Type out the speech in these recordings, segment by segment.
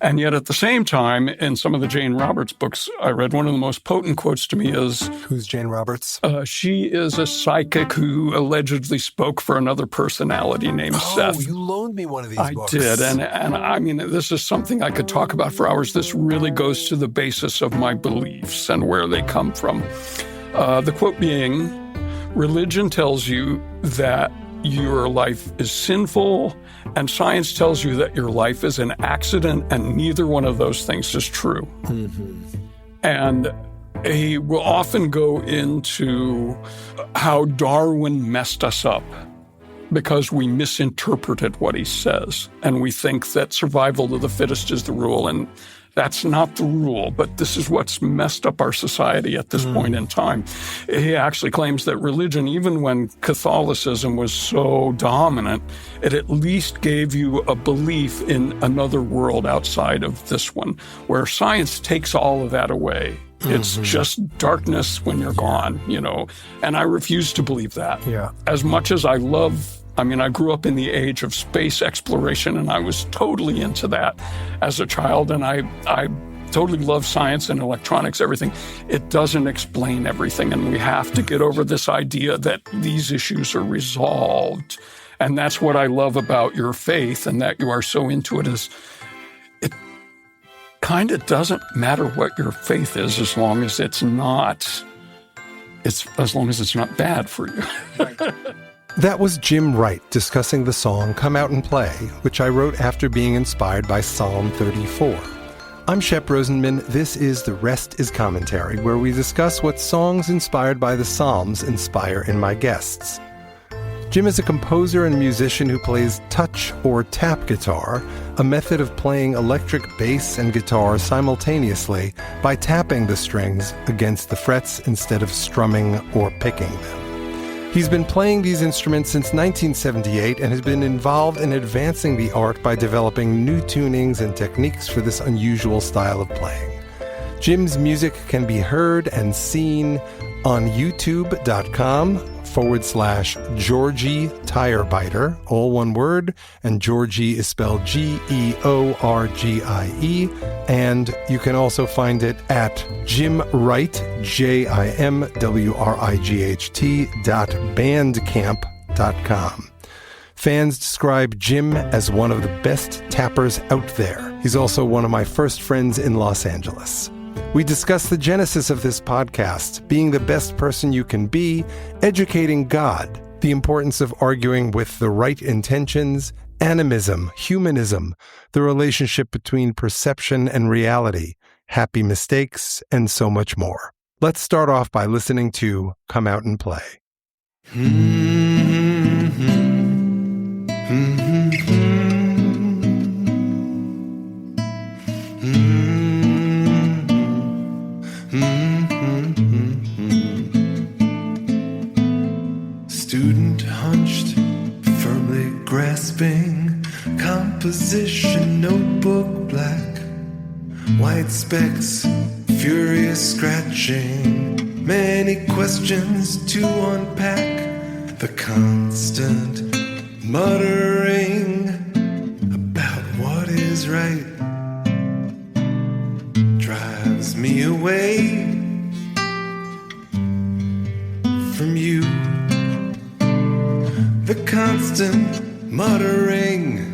And yet at the same time, in some of the Jane Roberts books I read, one of the most potent quotes to me is... Who's Jane Roberts? She is a psychic who allegedly spoke for another personality named Seth. Oh, you loaned me one of these books. I did. And I mean, this is something I could talk about for hours. This really goes to the basis of my beliefs and where they come from. The quote being, religion tells you that your life is sinful, and science tells you that your life is an accident, and neither one of those things is true. Mm-hmm. And he will often go into how Darwin messed us up because we misinterpreted what he says, and we think that survival of the fittest is the rule, and that's not the rule, but this is what's messed up our society at this point in time. He actually claims that religion, even when Catholicism was so dominant, it at least gave you a belief in another world outside of this one, where science takes all of that away. It's just darkness when you're gone, you know, and I refuse to believe that. Yeah. As much as I grew up in the age of space exploration, and I was totally into that as a child, and I totally love science and electronics, everything. It doesn't explain everything, and we have to get over this idea that these issues are resolved. And that's what I love about your faith, and that you are so into it, is it kind of doesn't matter what your faith is as long as it's not bad for you. That was Jim Wright discussing the song Come Out and Play, which I wrote after being inspired by Psalm 34. I'm Shep Rosenman. This is The Rest is Commentary, where we discuss what songs inspired by the Psalms inspire in my guests. Jim is a composer and musician who plays touch or tap guitar, a method of playing electric bass and guitar simultaneously by tapping the strings against the frets instead of strumming or picking them. He's been playing these instruments since 1978 and has been involved in advancing the art by developing new tunings and techniques for this unusual style of playing. Jim's music can be heard and seen on youtube.com/Georgie Tirebiter, all one word, and Georgie is spelled Georgie. And you can also find it at Jim Wright, JimWright.bandcamp.com. Fans describe Jim as one of the best tappers out there. He's also one of my first friends in Los Angeles. We discuss the genesis of this podcast, being the best person you can be, educating God, the importance of arguing with the right intentions, animism, humanism, the relationship between perception and reality, happy mistakes, and so much more. Let's start off by listening to Come Out and Play. Student hunched, firmly grasping, composition notebook black, white specks, furious scratching, many questions to unpack, the constant muttering about what is right drives me away from you. The constant muttering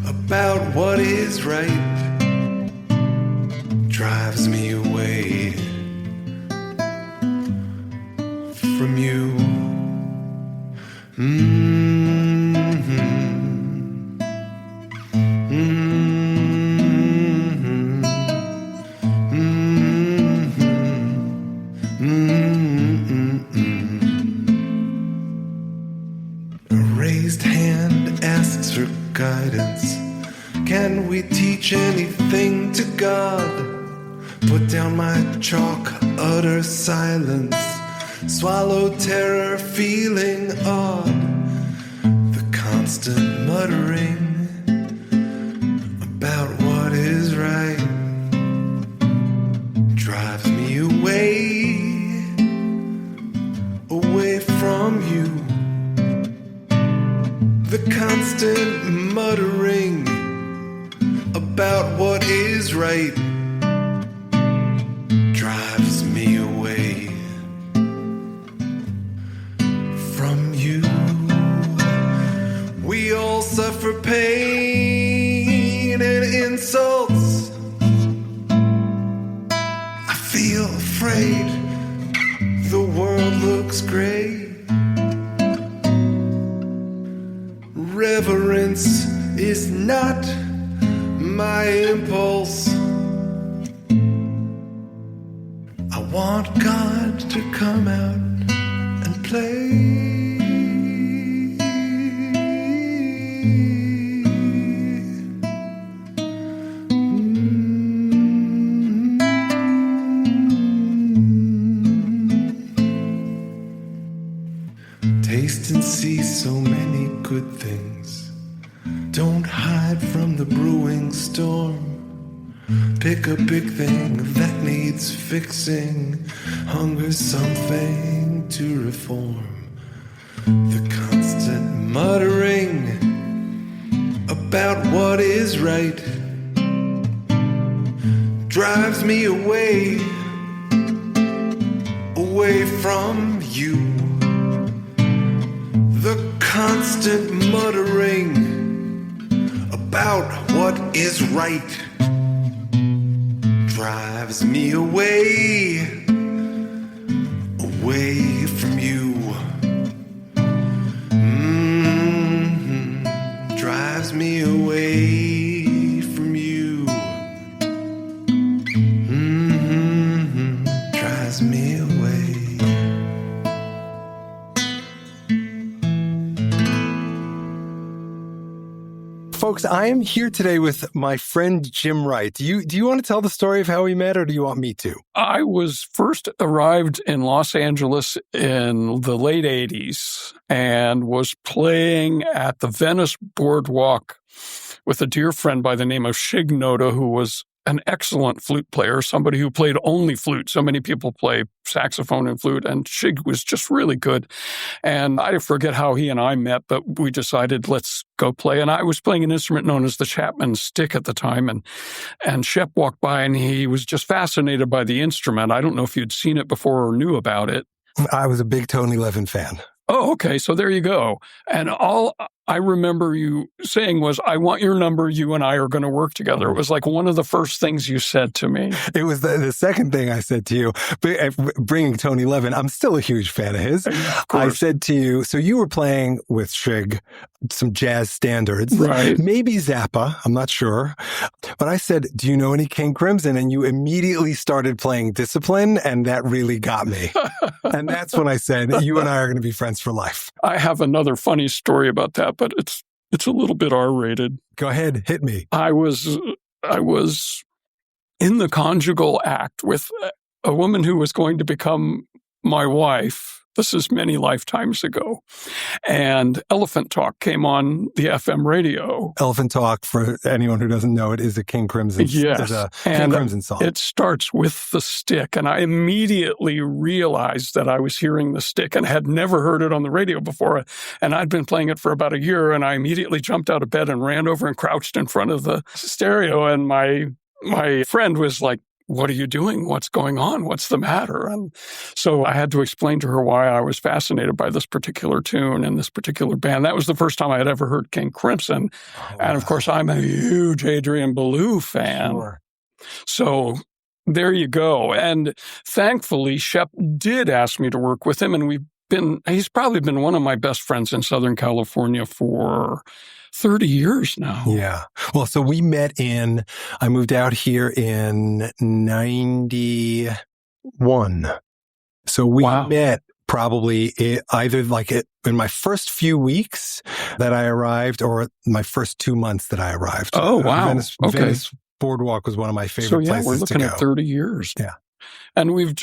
about what is right drives me away from you. A raised hand asks for guidance. Can we teach anything to God? Put down my chalk, utter silence. Swallow terror, feeling odd. The constant muttering about what is right drives me away from you. The constant muttering about what is right drives me away from you. We all suffer pain and insults. I feel afraid. The world looks great. Reverence is not my impulse. I want God to come out and play. Taste and see so many good things. Don't hide from the brewing storm. Pick a big thing that needs fixing. Hunger's something to reform. The constant muttering about what is right drives me away from you. The constant muttering about what is right drives me away from you. Drives me away from you. Drives me away. Folks, I am here today with my friend Jim Wright. Do you want to tell the story of how we met, or do you want me to? I was first arrived in Los Angeles in the late 80s and was playing at the Venice Boardwalk with a dear friend by the name of Shig Noda, who was an excellent flute player, somebody who played only flute. So many people play saxophone and flute, and Shig was just really good. And I forget how he and I met, but we decided, let's go play. And I was playing an instrument known as the Chapman stick at the time, and Shep walked by, and he was just fascinated by the instrument. I don't know if you'd seen it before or knew about it. I was a big Tony Levin fan. Oh, okay. So there you go. And all I remember you saying was, I want your number. You and I are going to work together. It was like one of the first things you said to me. It was the second thing I said to you. Bringing Tony Levin, I'm still a huge fan of his. I said to you, so you were playing with Shig, some jazz standards. Right. Maybe Zappa. I'm not sure. But I said, do you know any King Crimson? And you immediately started playing Discipline, and that really got me. And that's when I said, you and I are going to be friends for life. I have another funny story about that, but it's a little bit R-rated. Go ahead, hit me. I was in the conjugal act with a woman who was going to become my wife. This is many lifetimes ago. And Elephant Talk came on the FM radio. Elephant Talk, for anyone who doesn't know it, is a King Crimson, King Crimson song. It starts with the stick. And I immediately realized that I was hearing the stick and had never heard it on the radio before. And I'd been playing it for about a year. And I immediately jumped out of bed and ran over and crouched in front of the stereo. And my friend was like, what are you doing? What's going on? What's the matter? And so I had to explain to her why I was fascinated by this particular tune and this particular band. That was the first time I had ever heard King Crimson. Oh, and of course, I'm a huge Adrian Belew fan. Sure. So there you go. And thankfully, Shep did ask me to work with him. And he's probably been one of my best friends in Southern California for 30 years now. Yeah. Well, so we met I moved out here in 91. So we met probably either in my first few weeks that I arrived or my first 2 months that I arrived. Oh, wow. Venice Boardwalk was one of my favorite places to go. We're looking at 30 years. Yeah. And I've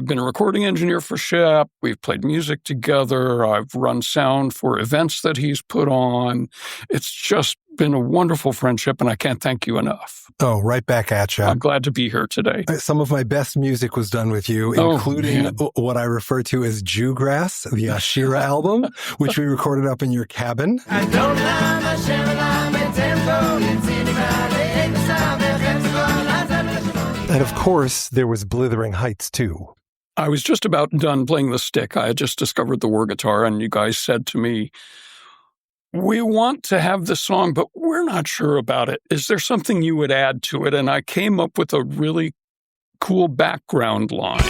been a recording engineer for Shep. We've played music together. I've run sound for events that he's put on. It's just been a wonderful friendship, and I can't thank you enough. Oh, right back at you. I'm glad to be here today. Some of my best music was done with you, including what I refer to as Jewgrass, the Ashira album, which we recorded up in your cabin. I don't have a tempo, it's anybody. And of course, there was Blithering Heights, too. I was just about done playing the stick. I had just discovered the war guitar, and you guys said to me, we want to have this song, but we're not sure about it. Is there something you would add to it? And I came up with a really cool background line.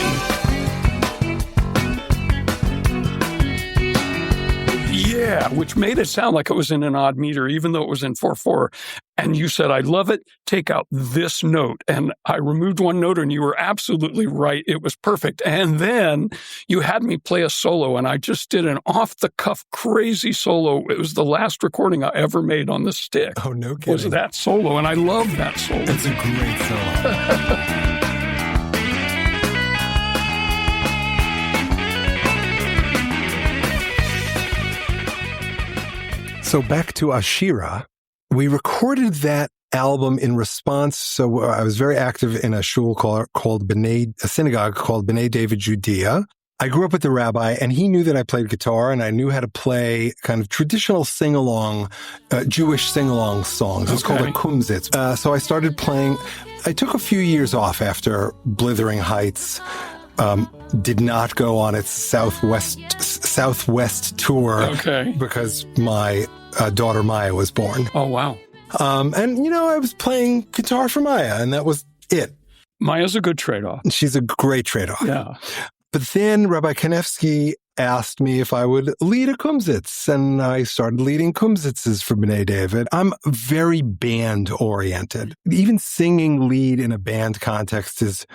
Yeah, which made it sound like it was in an odd meter, even though it was in 4/4. And you said, I love it. Take out this note. And I removed one note, and you were absolutely right. It was perfect. And then you had me play a solo, and I just did an off-the-cuff crazy solo. It was the last recording I ever made on the stick. Oh, no kidding. Was that solo, and I love that solo. It's a great solo. So back to Ashira, we recorded that album in response. So I was very active in a shul called a synagogue called B'nai David Judea. I grew up with the rabbi, and he knew that I played guitar, and I knew how to play kind of traditional sing-along, Jewish sing-along songs. It's called a kumzitz. So I started playing. I took a few years off after Blithering Heights. Did not go on its Southwest tour because my daughter Maya was born. Oh, wow. And, I was playing guitar for Maya, and that was it. Maya's a good trade-off. She's a great trade-off. Yeah. But then Rabbi Kanevsky asked me if I would lead a kumzitz, and I started leading kumzitzes for B'nai David. I'm very band-oriented. Even singing lead in a band context is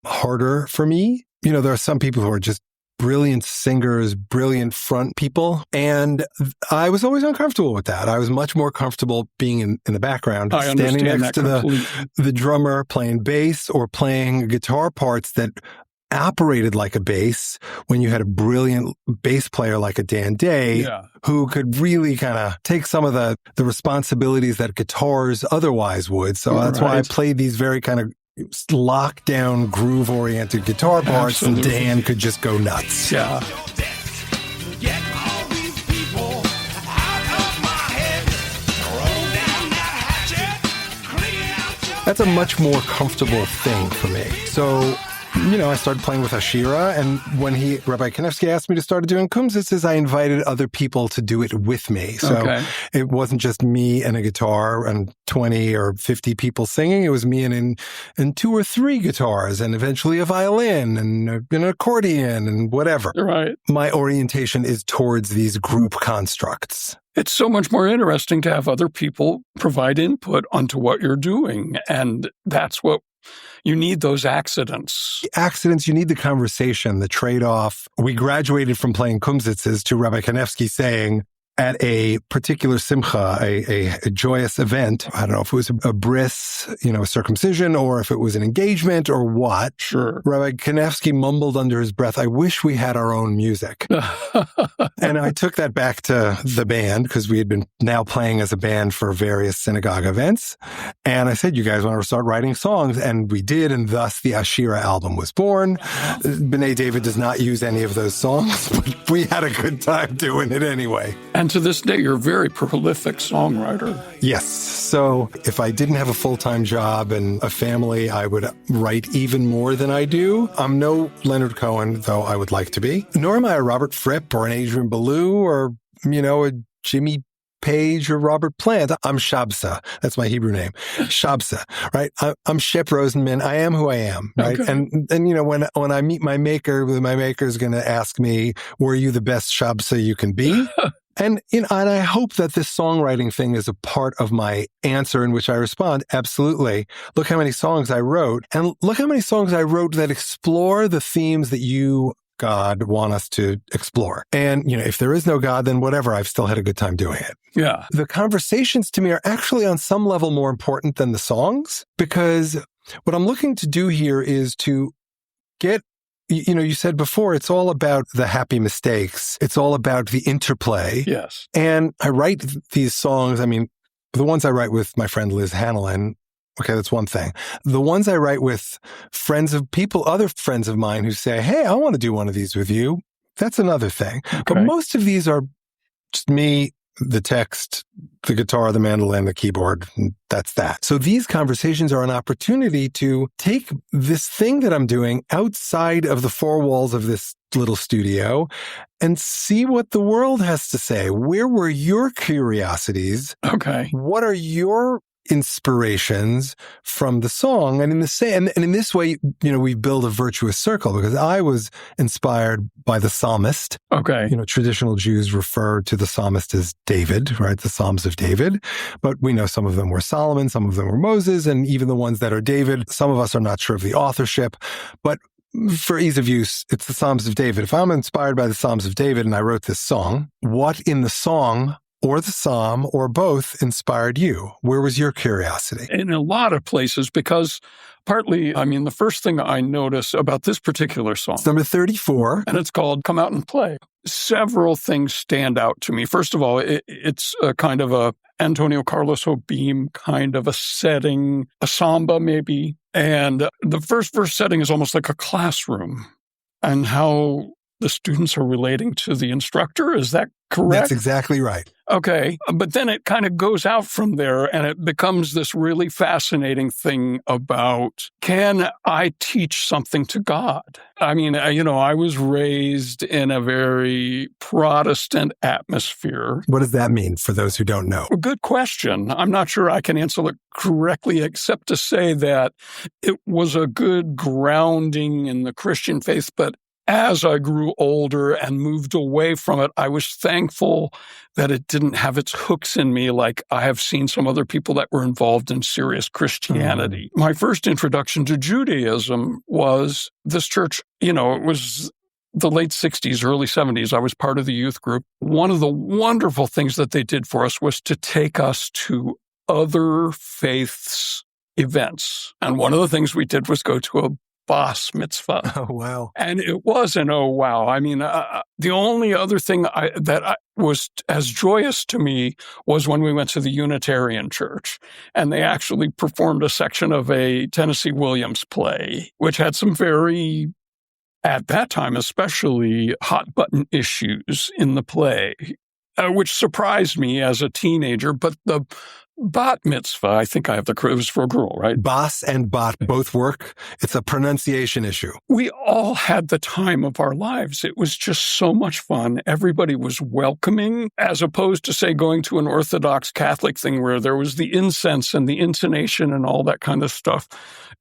harder for me. There are some people who are just brilliant singers, brilliant front people, and I was always uncomfortable with that. I was much more comfortable being in the background, standing next to the drummer, playing bass or playing guitar parts that operated like a bass when you had a brilliant bass player like a Dan Day who could really kind of take some of the responsibilities that guitars otherwise would. So that's why I played these very kind of lockdown, groove-oriented guitar parts, and Dan could just go nuts. Yeah. That's a much more comfortable thing for me. So, I started playing with Ashira, and when Rabbi Kanevsky asked me to start doing kumzitzes, I invited other people to do it with me. So it wasn't just me and a guitar and 20 or 50 people singing. It was me and 2 or 3 guitars, and eventually a violin and an accordion and whatever. Right. My orientation is towards these group constructs. It's so much more interesting to have other people provide input onto what you're doing, and that's what you need, those accidents. You need the conversation, the trade-off. We graduated from playing kumzitzes to Rabbi Kanevsky saying, at a particular simcha, a joyous event, I don't know if it was a bris, a circumcision, or if it was an engagement or what. Sure. Rabbi Kanevsky mumbled under his breath, I wish we had our own music. And I took that back to the band because we had been now playing as a band for various synagogue events. And I said, you guys want to start writing songs? And we did, and thus the Ashira album was born. B'nai David does not use any of those songs, but we had a good time doing it anyway. And to this day, you're a very prolific songwriter. Yes. So if I didn't have a full-time job and a family, I would write even more than I do. I'm no Leonard Cohen, though I would like to be. Nor am I a Robert Fripp or an Adrian Belew or, a Jimmy Page or Robert Plant. I'm Shabsa. That's my Hebrew name. Shabsa, right? I'm Shep Rosenman. I am who I am, right? Okay. And when I meet my maker is going to ask me, were you the best Shabsa you can be? And I hope that this songwriting thing is a part of my answer in which I respond. Absolutely. Look how many songs I wrote, and look how many songs I wrote that explore the themes that you, God, want us to explore. And, if there is no God, then whatever, I've still had a good time doing it. Yeah. The conversations to me are actually on some level more important than the songs, because what I'm looking to do here is to get, you said before, it's all about the happy mistakes. It's all about the interplay. Yes. And I write these songs. I mean, the ones I write with my friend Liz Hanlon, okay, that's one thing. The ones I write with other friends of mine who say, hey, I want to do one of these with you, that's another thing. Okay. But most of these are just me the text, the guitar, the mandolin, the keyboard. That's that. So these conversations are an opportunity to take this thing that I'm doing outside of the four walls of this little studio and see what the world has to say. Where were your curiosities? Okay. What are your inspirations from the song? And in this way, we build a virtuous circle, because I was inspired by the psalmist. Okay. Traditional Jews refer to the psalmist as David, right? The Psalms of David. But we know some of them were Solomon, some of them were Moses, and even the ones that are David, some of us are not sure of the authorship. But for ease of use, it's the Psalms of David. If I'm inspired by the Psalms of David and I wrote this song, what in the song or the psalm or both inspired you? Where was your curiosity? In a lot of places, because partly, the first thing I notice about this particular song, it's number 34, and it's called Come Out and Play. Several things stand out to me. First of all, it's a kind of a Antonio Carlos Jobim kind of a setting, a samba maybe. And the first verse setting is almost like a classroom, and how the students are relating to the instructor. Is that correct? That's exactly right. Okay. But then it kind of goes out from there, and it becomes this really fascinating thing about, can I teach something to God? I was raised in a very Protestant atmosphere. What does that mean for those who don't know? Good question. I'm not sure I can answer it correctly, except to say that it was a good grounding in the Christian faith, but as I grew older and moved away from it, I was thankful that it didn't have its hooks in me like I have seen some other people that were involved in serious Christianity. My first introduction to Judaism was this church. It was the late 60s, early 70s. I was part of the youth group. One of the wonderful things that they did for us was to take us to other faiths' events. And one of the things we did was go to a bas mitzvah. Oh, wow. And it was an oh, wow. The only other thing that was as joyous to me was when we went to the Unitarian Church, and they actually performed a section of a Tennessee Williams play, which had some very, at that time especially, hot-button issues in the play, which surprised me as a teenager. But the bat mitzvah, I think I have it was for a girl, right? Bas and bat both work. It's a pronunciation issue. We all had the time of our lives. It was just so much fun. Everybody was welcoming, as opposed to, say, going to an Orthodox Catholic thing where there was the incense and the intonation and all that kind of stuff.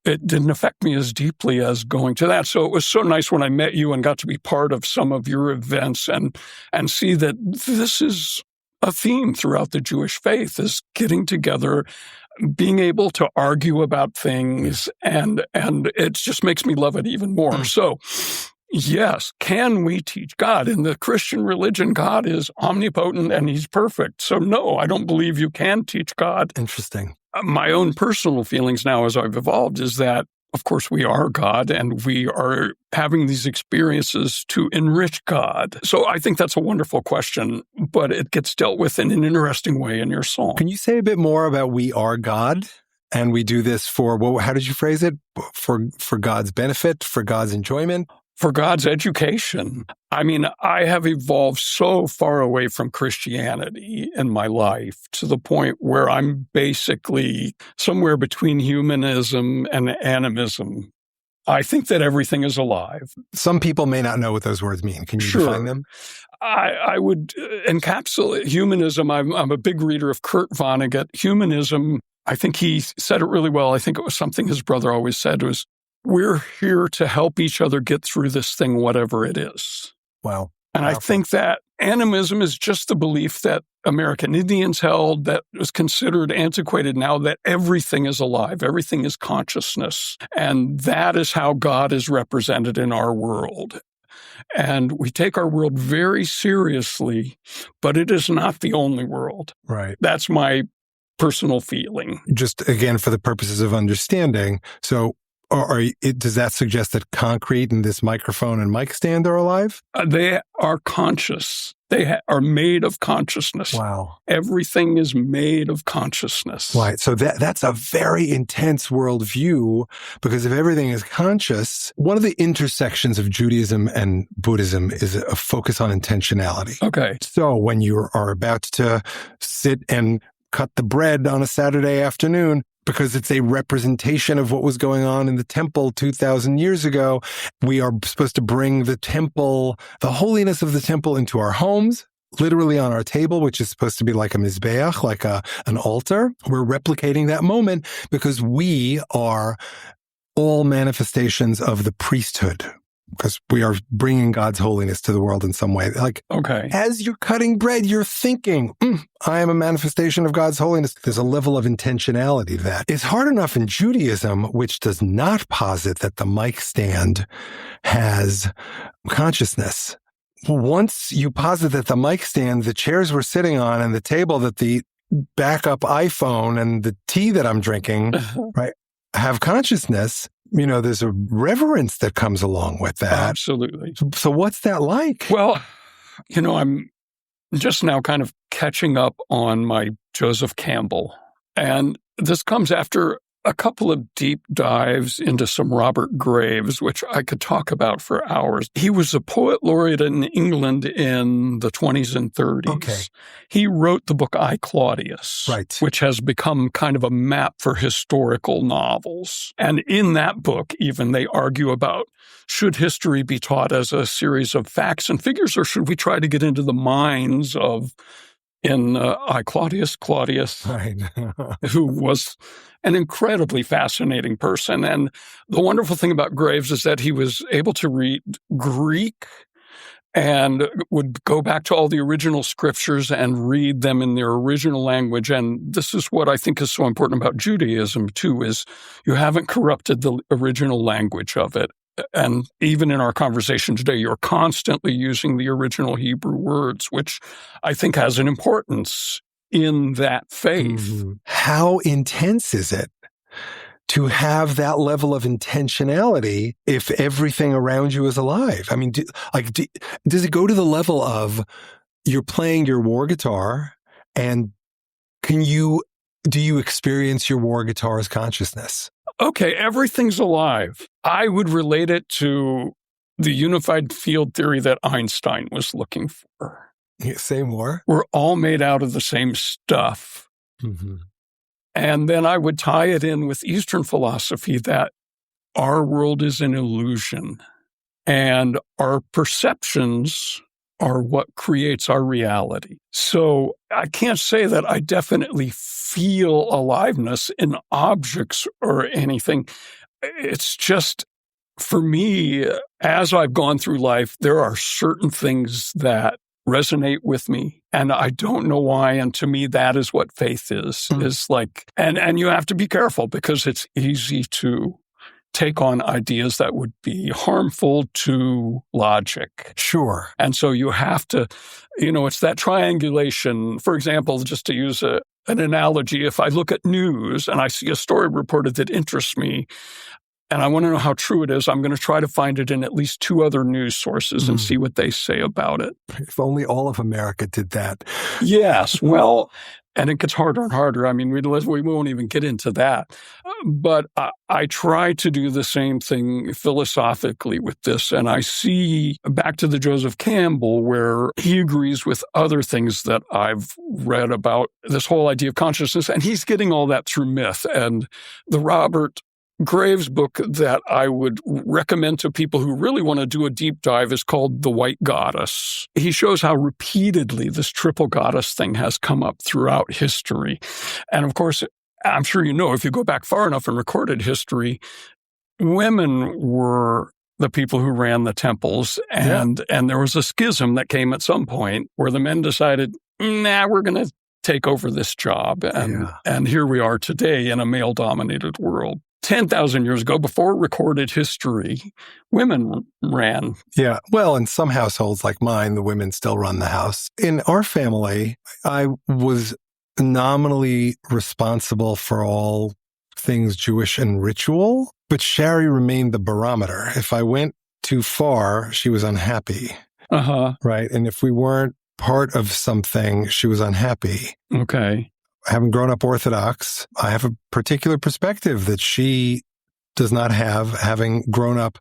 It didn't affect me as deeply as going to that. So it was so nice when I met you and got to be part of some of your events and see that this is a theme throughout the Jewish faith, is getting together, being able to argue about things, and it just makes me love it even more. So, yes, can we teach God? In the Christian religion, God is omnipotent and he's perfect. So no, I don't believe you can teach God. Interesting. My own personal feelings now as I've evolved is that, of course, we are God, and we are having these experiences to enrich God. So I think that's a wonderful question, but it gets dealt with in an interesting way in your song. Can you say a bit more about we are God, and we do this for, how did you phrase it? For God's benefit, for God's enjoyment? For God's education. I have evolved so far away from Christianity in my life to the point where I'm basically somewhere between humanism and animism. I think that everything is alive. Some people may not know what those words mean. Can you define them? I would encapsulate humanism. I'm a big reader of Kurt Vonnegut. Humanism, I think he said it really well. I think it was something his brother always said was, we're here to help each other get through this thing, whatever it is. Wow. And I think that animism is just the belief that American Indians held that was considered antiquated now, that everything is alive, everything is consciousness. And that is how God is represented in our world. And we take our world very seriously, but it is not the only world. Right. That's my personal feeling. Just again, for the purposes of understanding. So does that suggest that concrete and this microphone and mic stand are alive? They are conscious. They are made of consciousness. Wow. Everything is made of consciousness. Right. So that's a very intense worldview, because if everything is conscious, one of the intersections of Judaism and Buddhism is a focus on intentionality. Okay. So when you are about to sit and cut the bread on a Saturday afternoon, because it's a representation of what was going on in the temple 2,000 years ago, we are supposed to bring the temple, the holiness of the temple, into our homes, literally on our table, which is supposed to be like a mizbeach, like an altar. We're replicating that moment because we are all manifestations of the priesthood, because we are bringing God's holiness to the world in some way. Like, okay, as you're cutting bread, you're thinking, I am a manifestation of God's holiness. There's a level of intentionality that is hard enough in Judaism, which does not posit that the mic stand has consciousness. Once you posit that the mic stand, the chairs we're sitting on, and the table, that the backup iPhone and the tea that I'm drinking, right, have consciousness, there's a reverence that comes along with that. Absolutely. So what's that like? Well, I'm just now kind of catching up on my Joseph Campbell. And this comes after a couple of deep dives into some Robert Graves, which I could talk about for hours. He was a poet laureate in England in the 20s and 30s. Okay. He wrote the book I, Claudius, right, which has become kind of a map for historical novels. And in that book, even, they argue about, should history be taught as a series of facts and figures, or should we try to get into the minds of, in I, Claudius, right. who was an incredibly fascinating person. And the wonderful thing about Graves is that he was able to read Greek and would go back to all the original scriptures and read them in their original language. And this is what I think is so important about Judaism, too, is you haven't corrupted the original language of it. And even in our conversation today, you're constantly using the original Hebrew words, which I think has an importance in that faith. Mm-hmm. How intense is it to have that level of intentionality if everything around you is alive? I mean, does it go to the level of you're playing your war guitar, and do you experience your war guitar's consciousness? Okay, everything's alive. I would relate it to the unified field theory that Einstein was looking for. Say more. We're all made out of the same stuff. Mm-hmm. And then I would tie it in with Eastern philosophy that our world is an illusion, and our perceptions are what creates our reality. So I can't say that I definitely feel aliveness in objects or anything. It's just, for me, as I've gone through life, there are certain things that resonate with me, and I don't know why. And to me, that is what faith is like, and you have to be careful, because it's easy to take on ideas that would be harmful to logic. Sure. And so you have to, it's that triangulation. For example, just to use an analogy, if I look at news and I see a story reported that interests me, and I want to know how true it is, I'm going to try to find it in at least two other news sources and see what they say about it. If only all of America did that. Yes. Well, and it gets harder and harder. I mean, we won't even get into that. But I try to do the same thing philosophically with this. And I see, back to the Joseph Campbell, where he agrees with other things that I've read about this whole idea of consciousness. And he's getting all that through myth. And the Robert Graves book that I would recommend to people who really want to do a deep dive is called The White Goddess. He shows how repeatedly this triple goddess thing has come up throughout history. And of course, I'm sure if you go back far enough in recorded history, women were the people who ran the temples. And there was a schism that came at some point where the men decided, we're going to take over this job. And here we are today in a male-dominated world. 10,000 years ago, before recorded history, women ran. Yeah. Well, in some households like mine, the women still run the house. In our family, I was nominally responsible for all things Jewish and ritual, But Sherry remained the barometer. If I went too far, she was unhappy. Uh-huh. Right? And if we weren't part of something, she was unhappy. Okay. Having grown up Orthodox, I have a particular perspective that she does not have, having grown up.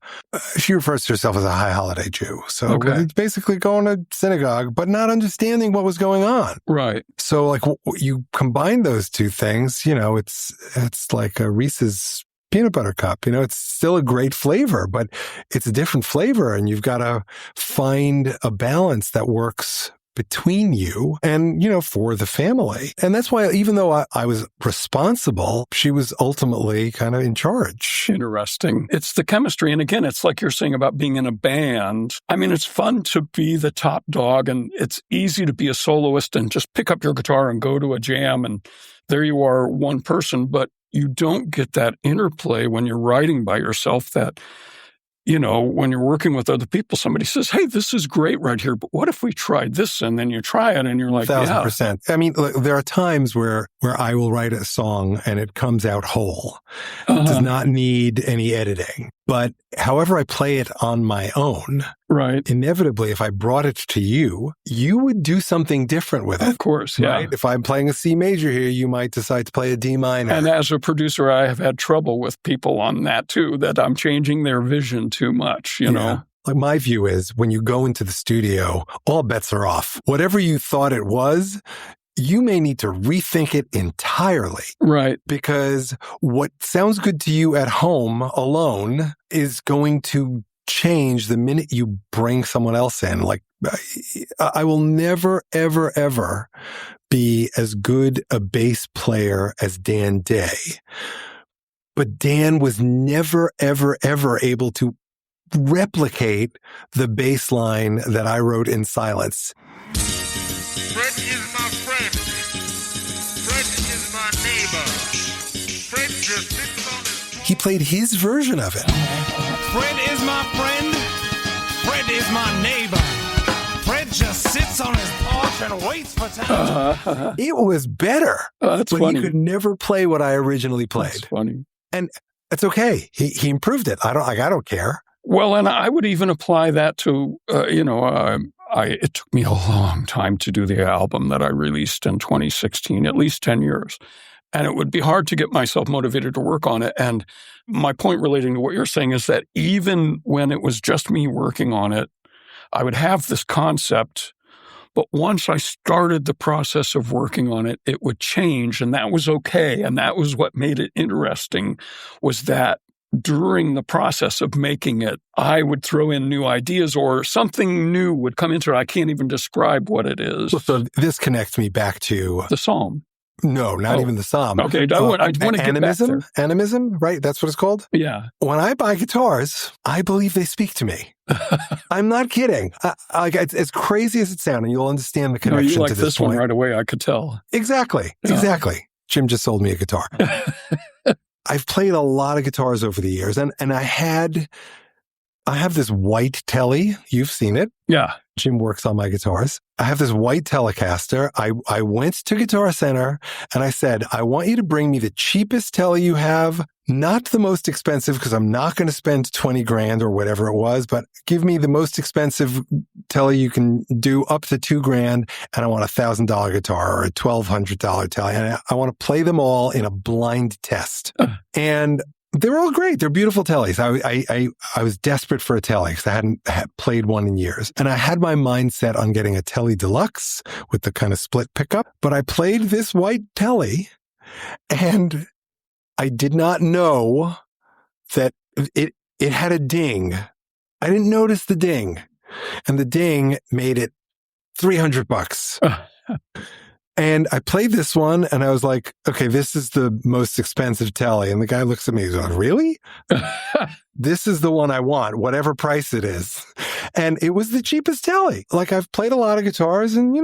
She refers to herself as a high holiday Jew. So it's basically going to synagogue, but not understanding what was going on. Right. So like you combine those two things, it's like a Reese's peanut butter cup. It's still a great flavor, but it's a different flavor, and you've got to find a balance that works between you and, for the family. And that's why, even though I was responsible, she was ultimately kind of in charge. Interesting. It's the chemistry. And again, it's like you're saying about being in a band. I mean, it's fun to be the top dog, and it's easy to be a soloist and just pick up your guitar and go to a jam, and there you are, one person. But you don't get that interplay when you're writing by yourself, that, when you're working with other people, somebody says, hey, this is great right here, but what if we tried this? And then you try it and you're like, 1,000%. I mean, look, there are times where I will write a song and it comes out whole. It does not need any editing. But however I play it on my own, right, inevitably, if I brought it to you, you would do something different with it. Of course, yeah. Right? If I'm playing a C major here, you might decide to play a D minor. And as a producer, I have had trouble with people on that too, that I'm changing their vision too much, know. Like my view is, when you go into the studio, all bets are off. Whatever you thought it was, you may need to rethink it entirely. Right. Because what sounds good to you at home alone is going to change the minute you bring someone else in. Like, I will never, ever, ever be as good a bass player as Dan Day. But Dan was never, ever, ever able to replicate the bass line that I wrote in silence. Fred is my friend. Fred is my neighbor. Fred just sits on his... He played his version of it. Fred is my friend. Fred is my neighbor. Fred just sits on his porch and waits for time. It was better. That's but funny. He could never play what I originally played. That's funny. And it's okay. He improved it. I don't care. Well, and I would even apply that to, it took me a long time to do the album that I released in 2016, at least 10 years. And it would be hard to get myself motivated to work on it. And my point relating to what you're saying is that even when it was just me working on it, I would have this concept. But once I started the process of working on it, it would change. And that was okay. And that was what made it interesting, was that during the process of making it, I would throw in new ideas, or something new would come into it. I can't even describe what it is. So this connects me back to The psalm. No, not even the psalm. Okay, I want to get animism. back there. Animism, right? That's what it's called? Yeah. When I buy guitars, I believe they speak to me. I'm not kidding. It's as crazy as it sounds, and you'll understand the connection you like to this one point. right away, I could tell. Exactly. Yeah. Exactly. Jim just sold me a guitar. I've played a lot of guitars over the years, and I have this white Telly. You've seen it. Yeah. Jim works on my guitars. I have this white Telecaster. I went to Guitar Center and I said, I want you to bring me the cheapest Telly you have, not the most expensive, because I'm not going to spend 20 grand or whatever it was, but give me the most expensive Telly you can do, up to 2 grand. And I want $1,000 guitar or a $1,200 Telly. And I want to play them all in a blind test. And they're all great. They're beautiful Tellys. I was desperate for a Telly because I hadn't played one in years. And I had my mind set on getting a Telly Deluxe with the kind of split pickup. But I played this white Telly, and I did not know that it had a ding. I didn't notice the ding. And the ding made it $300. And I played this one and I was like, okay, this is the most expensive Telly. And the guy looks at me, he's like, really? This is the one I want, whatever price it is. And it was the cheapest Telly. Like, I've played a lot of guitars, and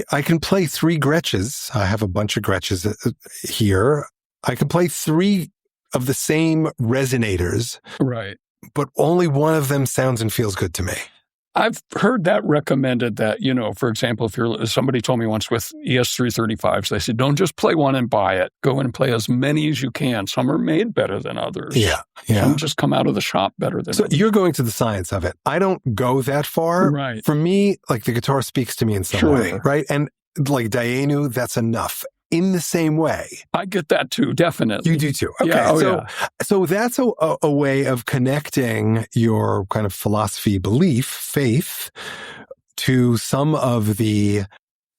I can play 3 Gretches. I have a bunch of Gretches here. I can play 3 of the same resonators. Right. But only one of them sounds and feels good to me. I've heard that recommended that, for example, if somebody told me once with ES335s, they said, don't just play one and buy it. Go and play as many as you can. Some are made better than others. Yeah. Some just come out of the shop better than others. You're going to the science of it. I don't go that far. Right. For me, like the guitar speaks to me in some way, right? And like Dayenu, that's enough. In the same way. I get that too, definitely. You do too. Okay. Yeah, so that's a way of connecting your kind of philosophy, belief, faith to some of the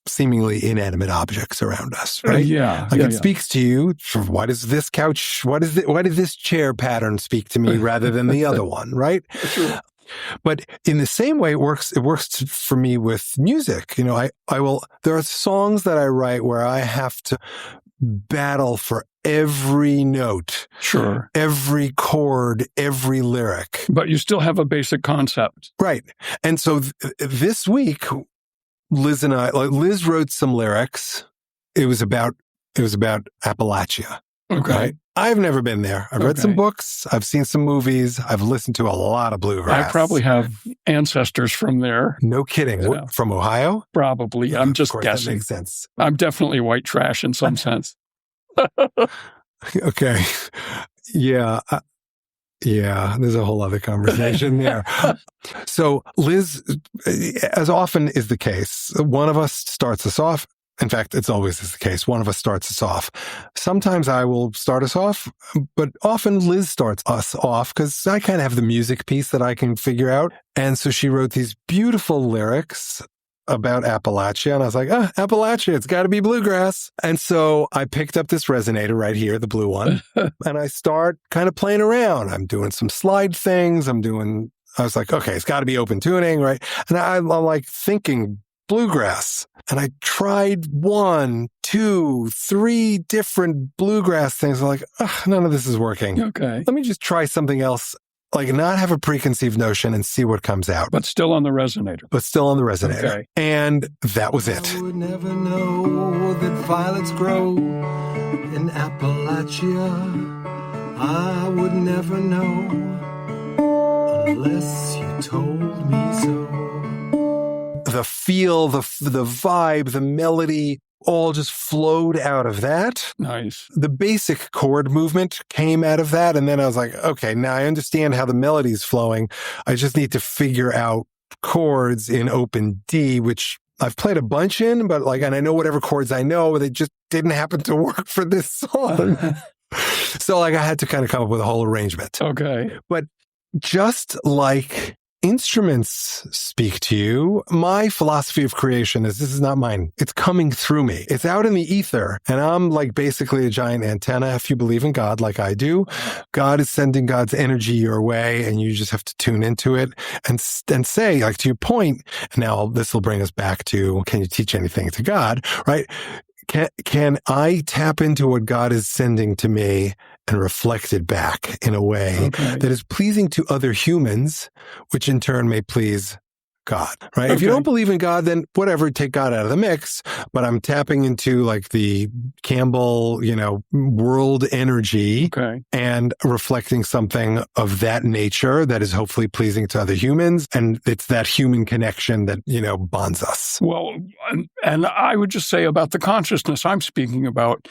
seemingly inanimate objects around us, right? It speaks to you. Why does this couch, why did this chair pattern speak to me rather than the other one, right? Sure. But in the same way, it works for me with music. There are songs that I write where I have to battle for every note. Sure. Every chord, every lyric. But you still have a basic concept. Right. And so this week, Liz wrote some lyrics. It was about Appalachia. Okay. Right? I've never been there. I've read some books. I've seen some movies. I've listened to a lot of bluegrass. I probably have ancestors from there. No kidding. Yeah. From Ohio? Probably. I'm just guessing. That makes sense. I'm definitely white trash in some sense. Okay. Yeah. There's a whole other conversation there. So Liz, as often is the case, one of us starts us off. In fact, it's always the case. One of us starts us off. Sometimes I will start us off, but often Liz starts us off because I kind of have the music piece that I can figure out. And so she wrote these beautiful lyrics about Appalachia. And I was like, Appalachia, it's got to be bluegrass. And so I picked up this resonator right here, the blue one, and I start kind of playing around. I'm doing some slide things. I was like, okay, it's got to be open tuning, right? And I'm like thinking bluegrass. And I tried 1, 2, 3 different bluegrass things. I'm like, none of this is working. Okay. Let me just try something else. Like not have a preconceived notion and see what comes out. But still on the resonator. Okay. And that was it. I would never know that violets grow in Appalachia. I would never know unless you told me so. The feel, the vibe, the melody, all just flowed out of that. Nice. The basic chord movement came out of that. And then I was like, okay, now I understand how the melody is flowing. I just need to figure out chords in open D, which I've played a bunch in, but and I know whatever chords I know, they just didn't happen to work for this song. So I had to kind of come up with a whole arrangement. Okay. But just like instruments speak to you, my philosophy of creation is this is not mine. It's coming through me. It's out in the ether. And I'm like basically a giant antenna. If you believe in God like I do, God is sending God's energy your way and you just have to tune into it and say, like to your point, now this will bring us back to, can you teach anything to God, right? Can I tap into what God is sending to me and reflect it back in a way that is pleasing to other humans, which in turn may please God, right? If you don't believe in God, then whatever, take God out of the mix. But I'm tapping into like the Campbell, world energy and reflecting something of that nature that is hopefully pleasing to other humans. And it's that human connection that, bonds us. Well, and I would just say about the consciousness I'm speaking about,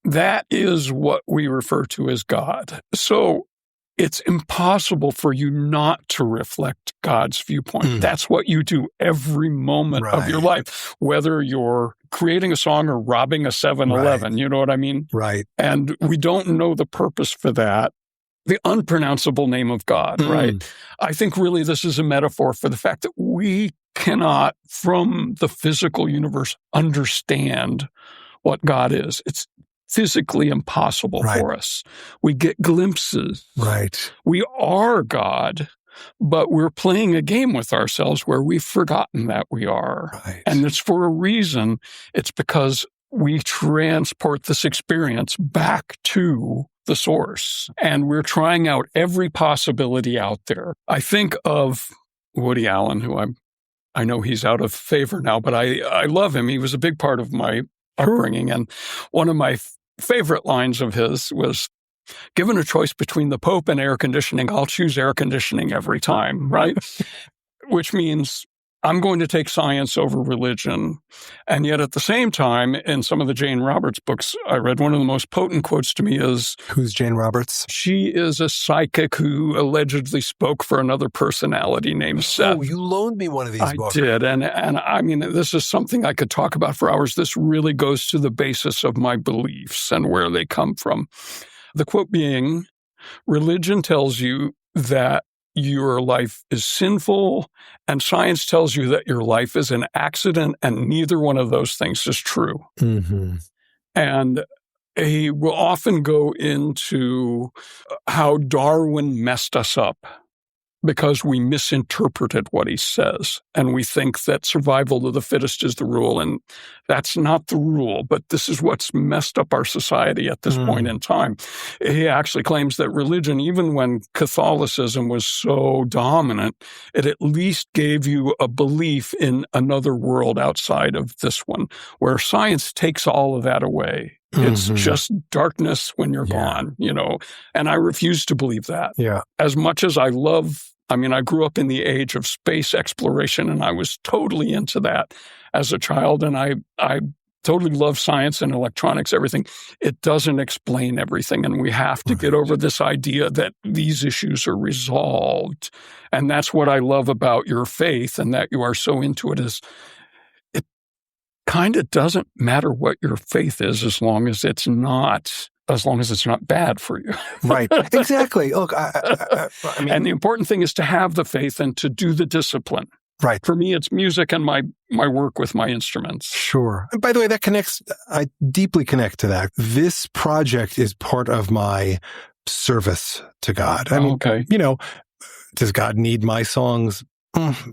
that is what we refer to as God. So it's impossible for you not to reflect God's viewpoint. That's what you do every moment of your life, whether you're creating a song or robbing a 7-Eleven, you know what I mean? Right. And we don't know the purpose for that, the unpronounceable name of God, right? I think really this is a metaphor for the fact that we cannot, from the physical universe, understand what God is. It's physically impossible for us. We get glimpses. Right. We are God, but we're playing a game with ourselves where we've forgotten that we are. Right. And it's for a reason. It's because we transport this experience back to the source. And we're trying out every possibility out there. I think of Woody Allen, who I know he's out of favor now, but I love him. He was a big part of my upbringing. And one of my favorite lines of his was, given a choice between the Pope and air conditioning, I'll choose air conditioning every time, right? which means I'm going to take science over religion. And yet at the same time, in some of the Jane Roberts books I read, one of the most potent quotes to me is, Who's Jane Roberts? she is a psychic who allegedly spoke for another personality named Seth. Oh, you loaned me one of these I books. did. And I mean, this is something I could talk about for hours. This really goes to the basis of my beliefs and where they come from. The quote being, religion tells you that your life is sinful, and science tells you that your life is an accident, and neither one of those things is true. Mm-hmm. And he will often go into how Darwin messed us up because we misinterpreted what he says. And we think that survival of the fittest is the rule. And that's not the rule. But this is what's messed up our society at this point in time. He actually claims that religion, even when Catholicism was so dominant, it at least gave you a belief in another world outside of this one, where science takes all of that away. It's just darkness when you're gone, and I refuse to believe that. Yeah. As much as I grew up in the age of space exploration, and I was totally into that as a child, and I totally love science and electronics, everything. It doesn't explain everything, and we have to get over this idea that these issues are resolved. And that's what I love about your faith, and that you are so into it, is kind of doesn't matter what your faith is as long as it's not bad for you. Right. Exactly. Look, I mean, and the important thing is to have the faith and to do the discipline. Right. For me, it's music and my work with my instruments. Sure. And by the way, that connects, I deeply connect to that. This project is part of my service to God. I mean, okay. Does God need my songs?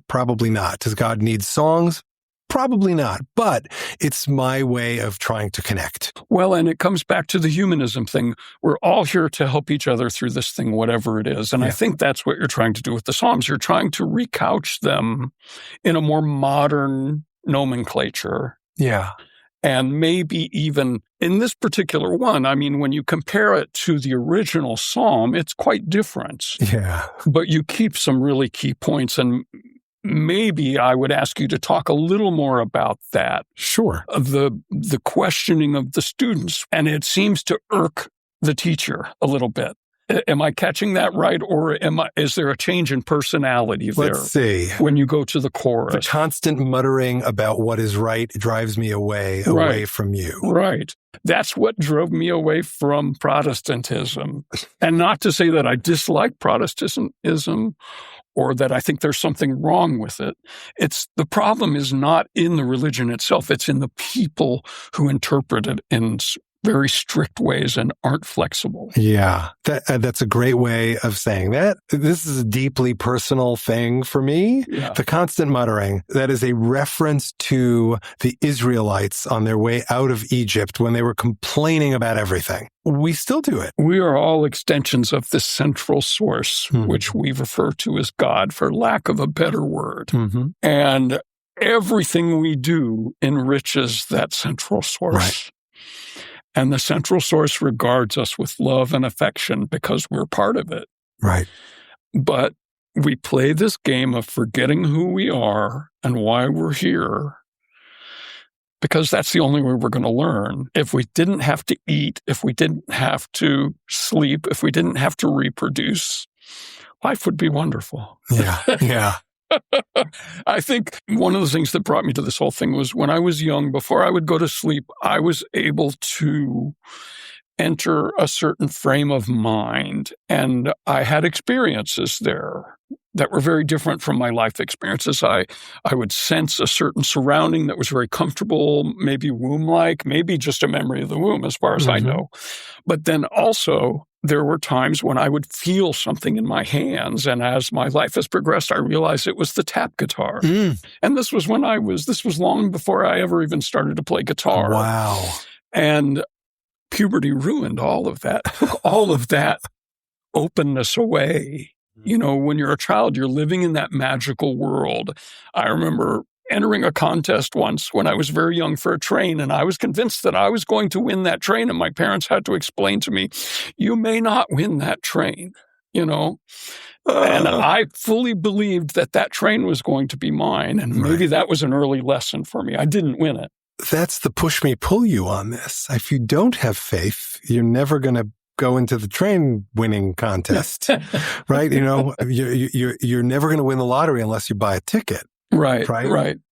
Probably not. Does God need songs? Probably not, but it's my way of trying to connect. Well, and it comes back to the humanism thing. We're all here to help each other through this thing, whatever it is. And I think that's what you're trying to do with the Psalms. You're trying to recouch them in a more modern nomenclature. Yeah. And maybe even in this particular one, I mean, when you compare it to the original Psalm, it's quite different. Yeah. But you keep some really key points, and maybe I would ask you to talk a little more about that. Sure. The questioning of the students. And it seems to irk the teacher a little bit. Am I catching that right? Or is there a change in personality there? Let's see. When you go to the chorus. The constant muttering about what is right drives me away from you. Right. That's what drove me away from Protestantism. And not to say that I dislike Protestantism or that I think there's something wrong with it. The problem is not in the religion itself. It's in the people who interpret it in very strict ways and aren't flexible. Yeah, that's a great way of saying that. This is a deeply personal thing for me. Yeah. The constant muttering, that is a reference to the Israelites on their way out of Egypt when they were complaining about everything. We still do it. We are all extensions of this central source, which we refer to as God, for lack of a better word. And everything we do enriches that central source. Right. And the central source regards us with love and affection because we're part of it. Right. But we play this game of forgetting who we are and why we're here, because that's the only way we're going to learn. If we didn't have to eat, if we didn't have to sleep, if we didn't have to reproduce, life would be wonderful. Yeah, yeah. I think one of the things that brought me to this whole thing was when I was young, before I would go to sleep, I was able to enter a certain frame of mind. And I had experiences there that were very different from my life experiences. I would sense a certain surrounding that was very comfortable, maybe womb-like, maybe just a memory of the womb as far as I know. But then also there were times when I would feel something in my hands. And as my life has progressed, I realized it was the tap guitar. And this was long before I ever even started to play guitar. Wow. And puberty ruined all of that, took all of that openness away. You know, when you're a child, you're living in that magical world. I remember entering a contest once when I was very young for a train, and I was convinced that I was going to win that train, and my parents had to explain to me, you may not win that train. you know? And I fully believed that train was going to be mine. And maybe that was an early lesson for me. I didn't win it. That's the push me, pull you on this. If you don't have faith, you're never going to go into the train winning contest, right? You know, you're never going to win the lottery unless you buy a ticket. Right.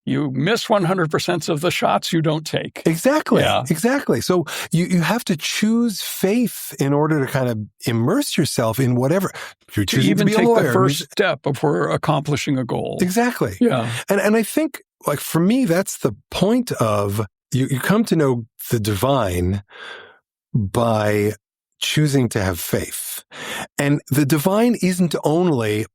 You miss 100% of the shots you don't take. Exactly. Yeah. Exactly. So you have to choose faith in order to kind of immerse yourself in whatever. You're choosing to be a lawyer. Take the first step before accomplishing a goal. Exactly. Yeah. And I think, like, for me, that's the point of you come to know the divine by choosing to have faith. And the divine isn't only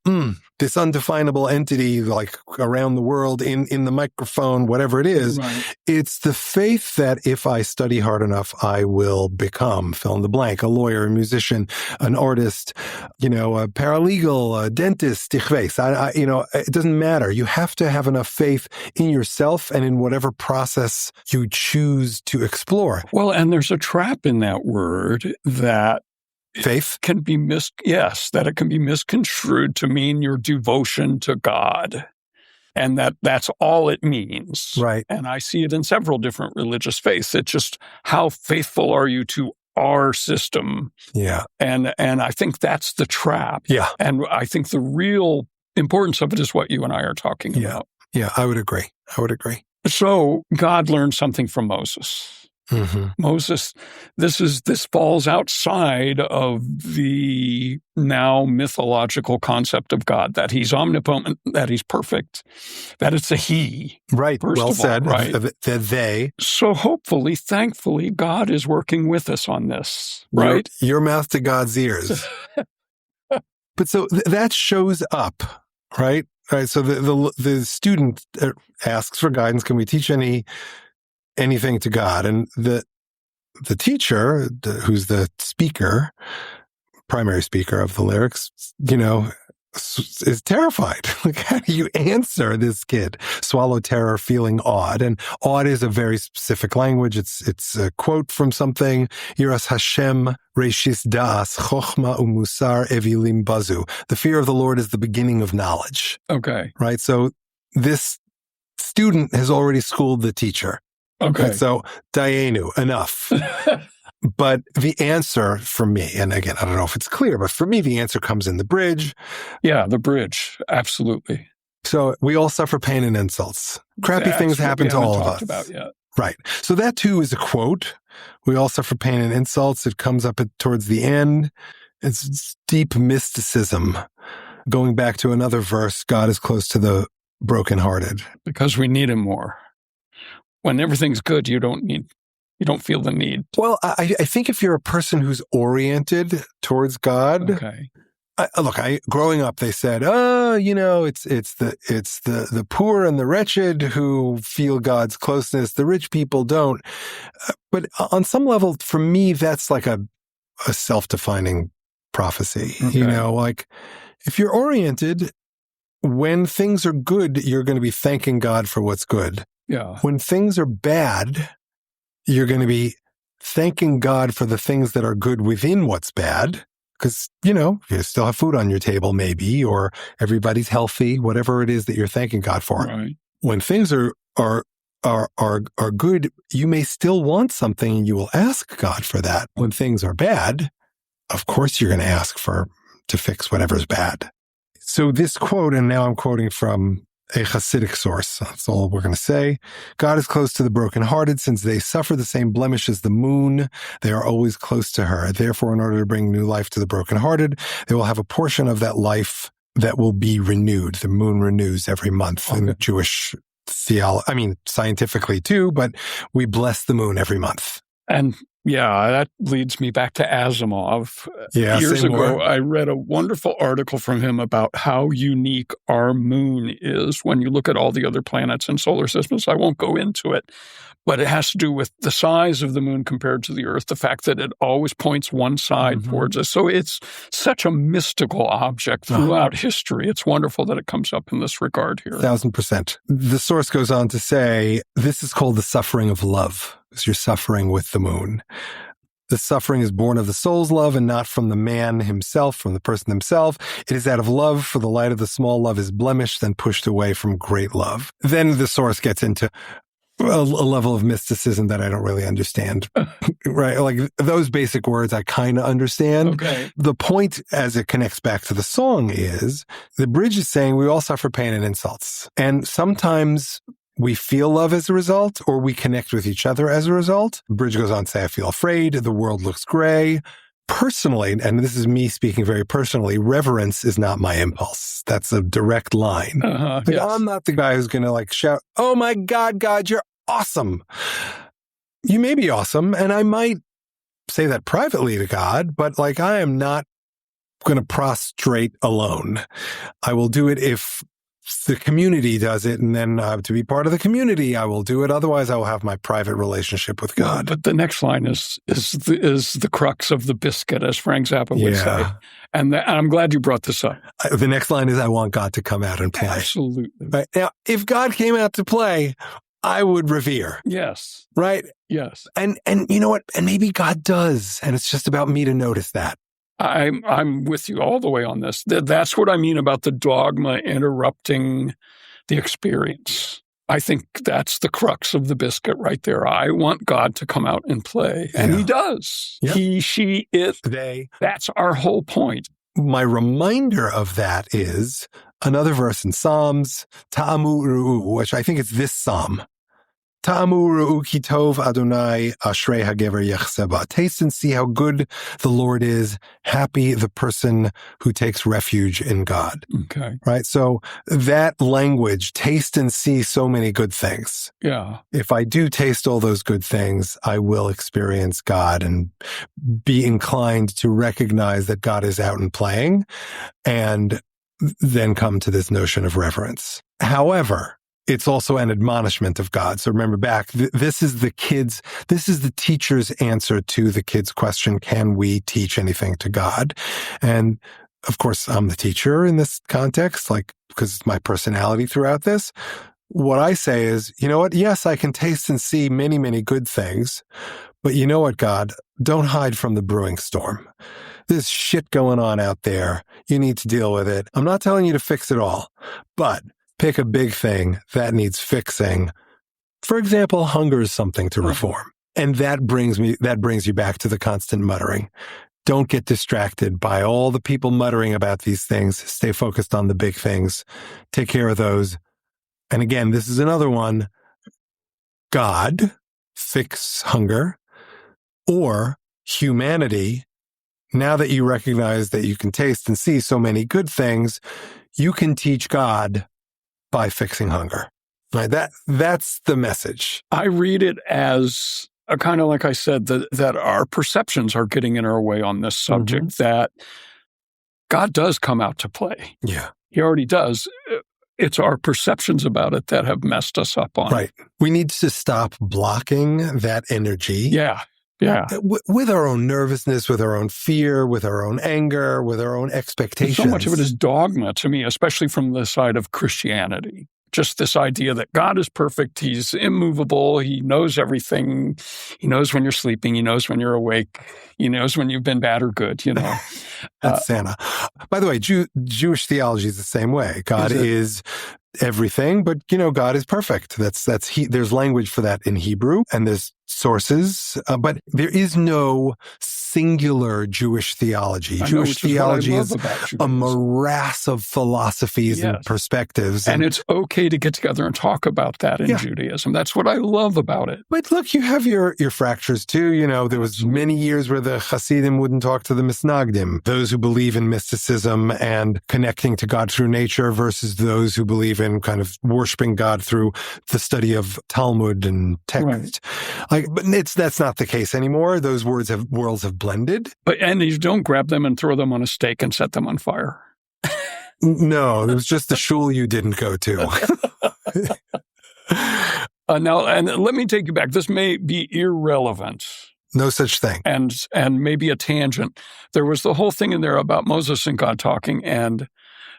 this undefinable entity like around the world in the microphone, whatever it is. Right. It's the faith that if I study hard enough, I will become, fill in the blank, a lawyer, a musician, an artist, a paralegal, a dentist, it doesn't matter. You have to have enough faith in yourself and in whatever process you choose to explore. Well, and there's a trap in that word that faith can be that it can be misconstrued to mean your devotion to God. And that's all it means. Right. And I see it in several different religious faiths. It's just how faithful are you to our system? Yeah. And I think that's the trap. Yeah. And I think the real importance of it is what you and I are talking about. Yeah, I would agree. So God learned something from Moses. Mm-hmm. Moses, this falls outside of the now mythological concept of God, that he's omnipotent, that he's perfect, that it's a he. Right. Well said. Right. The they. So hopefully, thankfully, God is working with us on this, right? Your mouth to God's ears. But so that shows up, right? Right. So the student asks for guidance. Can we teach anything to God? And the teacher, who's the primary speaker of the lyrics, is terrified. Like, how do you answer this kid? Swallow terror, feeling awed. And awed is a very specific language. It's a quote from something. Yiras Hashem reishis da'as chochma umusar evilim bazu. The fear of the Lord is the beginning of knowledge. Okay. Right? So this student has already schooled the teacher. Okay. Right? So, Dayenu, enough. But the answer for me, and again, I don't know if it's clear, but for me, the answer comes in the bridge. Yeah, the bridge. Absolutely. So we all suffer pain and insults. Crappy things happen to all of us. About yet. Right. So that too is a quote. We all suffer pain and insults. It comes up towards the end. It's deep mysticism. Going back to another verse, God is close to the brokenhearted. Because we need him more. When everything's good, you don't feel the need. Well, I think if you're a person who's oriented towards God, okay. Growing up, they said, it's the poor and the wretched who feel God's closeness. The rich people don't. But on some level, for me, that's like a self-defining prophecy. Okay. If you're oriented, when things are good, you're going to be thanking God for what's good. Yeah. When things are bad, you're going to be thanking God for the things that are good within what's bad. Because, you still have food on your table, maybe, or everybody's healthy, whatever it is that you're thanking God for. Right. When things are good, you may still want something and you will ask God for that. When things are bad, of course you're going to ask to fix whatever's bad. So this quote, and now I'm quoting from a Hasidic source. That's all we're going to say. God is close to the brokenhearted since they suffer the same blemish as the moon. They are always close to her. Therefore, in order to bring new life to the brokenhearted, they will have a portion of that life that will be renewed. The moon renews every month in Jewish theology. Scientifically too, but we bless the moon every month. And yeah, that leads me back to Asimov. Yeah, years ago, I read a wonderful article from him about how unique our moon is when you look at all the other planets and solar systems. I won't go into it, but it has to do with the size of the moon compared to the Earth, the fact that it always points one side towards us. So it's such a mystical object throughout history. It's wonderful that it comes up in this regard here. 1000%. The source goes on to say, this is called the suffering of love, because you're suffering with the moon. The suffering is born of the soul's love and not from the man himself, from the person himself. It is out of love, for the light of the small love is blemished, then pushed away from great love. Then the source gets into a level of mysticism that I don't really understand, right? Like those basic words I kind of understand. Okay. The point as it connects back to the song is the bridge is saying we all suffer pain and insults. And sometimes we feel love as a result, or we connect with each other as a result. The bridge goes on to say, I feel afraid. The world looks gray. Personally, and this is me speaking very personally, reverence is not my impulse. That's a direct line. Yes. I'm not the guy who's going to like shout, oh my God, God, you're awesome. You may be awesome, and I might say that privately to God, but like I am not going to prostrate alone. I will do it if the community does it, and then to be part of the community, I will do it. Otherwise, I will have my private relationship with God. But the next line is the crux of the biscuit, as Frank Zappa would say. And I'm glad you brought this up. The next line is, I want God to come out and play. Absolutely. Right? Now, if God came out to play, I would revere. Yes. Right? Yes. And you know what? And maybe God does. And it's just about me to notice that. I'm with you all the way on this. That's what I mean about the dogma interrupting the experience. I think that's the crux of the biscuit right there. I want God to come out and play. And he does. Yeah. He, she, it, They. That's our whole point. My reminder of that is another verse in Psalms, Ta'amu Ru'u, which I think it's this psalm. Ta'amu Ru'u ki tov Adonai ashrei hagever yechseba. Taste and see how good the Lord is. Happy the person who takes refuge in God. Okay. Right? So that language, taste and see so many good things. Yeah. If I do taste all those good things, I will experience God and be inclined to recognize that God is out and playing, and then come to this notion of reverence. However, it's also an admonishment of God. So remember back, this is the teacher's answer to the kid's question, can we teach anything to God? And of course, I'm the teacher in this context, like, because it's my personality throughout this. What I say is, you know what? Yes, I can taste and see many, many good things, but you know what, God? Don't hide from the brewing storm. There's shit going on out there. You need to deal with it. I'm not telling you to fix it all, but pick a big thing that needs fixing. For example, hunger is something to reform. And that brings you back to the constant muttering. Don't get distracted by all the people muttering about these things. Stay focused on the big things. Take care of those. And again, this is another one. God, fix hunger, or humanity. Now that you recognize that you can taste and see so many good things, you can teach God by fixing hunger. Right? That's the message. I read it as a kind of, like I said, that our perceptions are getting in our way on this subject, that God does come out to play. Yeah. He already does. It's our perceptions about it that have messed us up on Right. We need to stop blocking that energy. Yeah. Yeah. With our own nervousness, with our own fear, with our own anger, with our own expectations. So much of it is dogma to me, especially from the side of Christianity. Just this idea that God is perfect. He's immovable. He knows everything. He knows when you're sleeping. He knows when you're awake. He knows when you've been bad or good, you know. That's Santa. By the way, Jewish theology is the same way. God is everything, but, you know, God is perfect. There's language for that in Hebrew, and there's sources, but there is no singular Jewish theology. Jewish theology is a morass of philosophies and perspectives. And it's okay to get together and talk about that in Judaism. That's what I love about it. But look, you have your fractures too. You know, there was many years where the Hasidim wouldn't talk to the Misnagdim, those who believe in mysticism and connecting to God through nature versus those who believe in kind of worshiping God through the study of Talmud and text. Right. But that's not the case anymore. Those worlds have blended. And you don't grab them and throw them on a stake and set them on fire. No, it was just the shul you didn't go to. Now, and let me take you back. This may be irrelevant. No such thing. And maybe a tangent. There was the whole thing in there about Moses and God talking, and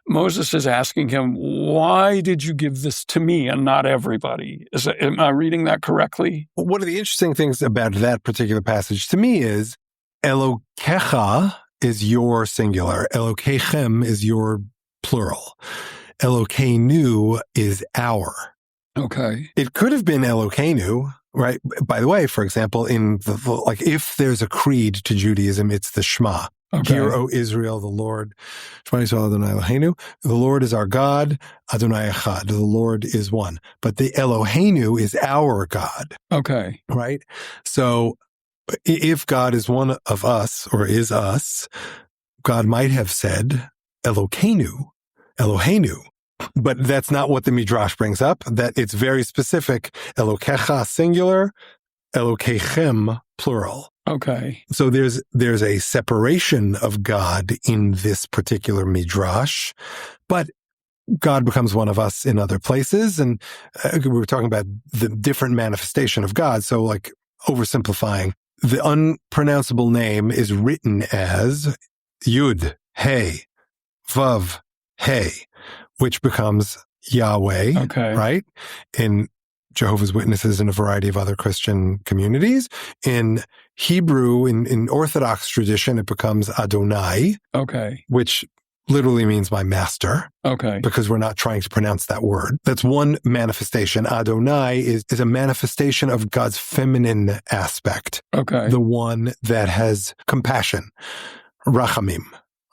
Moses is asking him, why did you give this to me and not everybody? Am I reading that correctly? One of the interesting things about that particular passage to me is Elokecha is your singular. Elokechem is your plural. Elokeinu is our. Okay. It could have been Elokeinu, right? By the way, for example, like if there's a creed to Judaism, it's the Shema. Okay. Hear, O Israel, the Lord. Shema Yisrael Adonai Eloheinu. The Lord is our God. Adonai Echad. The Lord is one. But the Eloheinu is our God. Okay. Right? So if God is one of us or is us, God might have said Elokeinu, Eloheinu. But that's not what the Midrash brings up. That it's very specific. Elokecha singular, Elokechem plural. Okay. So there's a separation of God in this particular Midrash, but God becomes one of us in other places. And we were talking about the different manifestation of God. So like oversimplifying, the unpronounceable name is written as Yud, Hey, Vav, Hey, which becomes Yahweh, Okay. right? In Jehovah's Witnesses and a variety of other Christian communities. In Hebrew, in Orthodox tradition, it becomes Adonai, Okay. which literally means my master, Okay. because we're not trying to pronounce that word. That's one manifestation. Adonai is a manifestation of God's feminine aspect, Okay. the one that has compassion, rachamim.